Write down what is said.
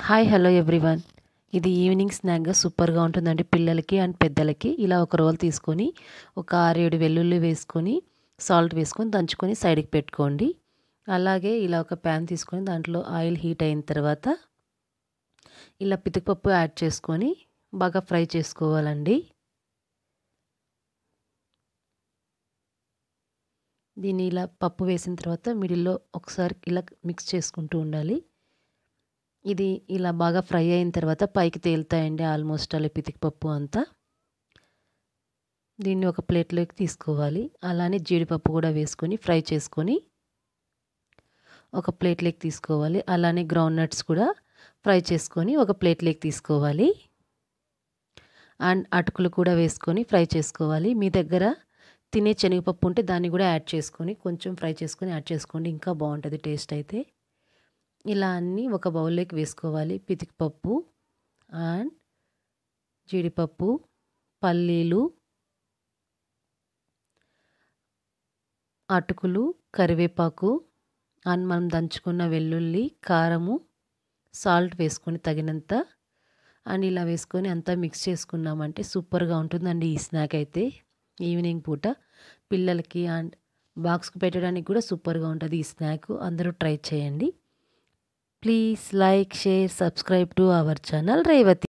Hi hello everyone. ఇది evening స్నాక్గా సూపర్గా ఉంటుందండి పిల్లలకి అండ్ పెద్దలకి. ఇలా ఒక రోల్ తీసుకొని ఒక 6-7 వెల్లుల్లి వేసుకొని సాల్ట్ వేసుకొని దంచుకొని సైడ్కి పెట్టుకోండి. అలాగే ఇలా ఒక ప్యాన్ తీసుకొని దాంట్లో ఆయిల్ హీట్ అయిన తర్వాత ఇలా పితకపప్పు యాడ్ చేసుకొని బాగా ఫ్రై చేసుకోవాలండి. దీన్ని ఇలా పప్పు వేసిన తర్వాత మిడిల్లో ఒకసారి ఇలా మిక్స్ చేసుకుంటూ ఉండాలి. ఇది ఇలా బాగా ఫ్రై అయిన తర్వాత పైకి తేలుతాయండి ఆల్మోస్ట్ అలా పితికిపప్పు అంతా. దీన్ని ఒక ప్లేట్లోకి తీసుకోవాలి. అలానే జీడిపప్పు కూడా వేసుకొని ఫ్రై చేసుకొని ఒక ప్లేట్లోకి తీసుకోవాలి. అలానే గ్రౌండ్ నట్స్ కూడా ఫ్రై చేసుకొని ఒక ప్లేట్లోకి తీసుకోవాలి. అండ్ అటుకులు కూడా వేసుకొని ఫ్రై చేసుకోవాలి. మీ దగ్గర తినే శనగపప్పు ఉంటే దాన్ని కూడా యాడ్ చేసుకొని కొంచెం ఫ్రై చేసుకొని యాడ్ చేసుకోండి, ఇంకా బాగుంటుంది టేస్ట్ అయితే. ఇలా అన్నీ ఒక బౌల్లోకి వేసుకోవాలి. పితికిపప్పు అండ్ జీడిపప్పు, పల్లీలు, అటుకులు, కరివేపాకు అండ్ మనం దంచుకున్న వెల్లుల్లి, కారము, సాల్ట్ వేసుకొని తగినంత అండ్ ఇలా వేసుకొని అంతా మిక్స్ చేసుకున్నామంటే సూపర్గా ఉంటుందండి ఈ స్నాక్ అయితే. ఈవినింగ్ పూట పిల్లలకి అండ్ బాక్స్కి పెట్టడానికి కూడా సూపర్గా ఉంటుంది ఈ స్నాక్. అందరూ ట్రై చేయండి. Please like, share, subscribe to our channel Revati.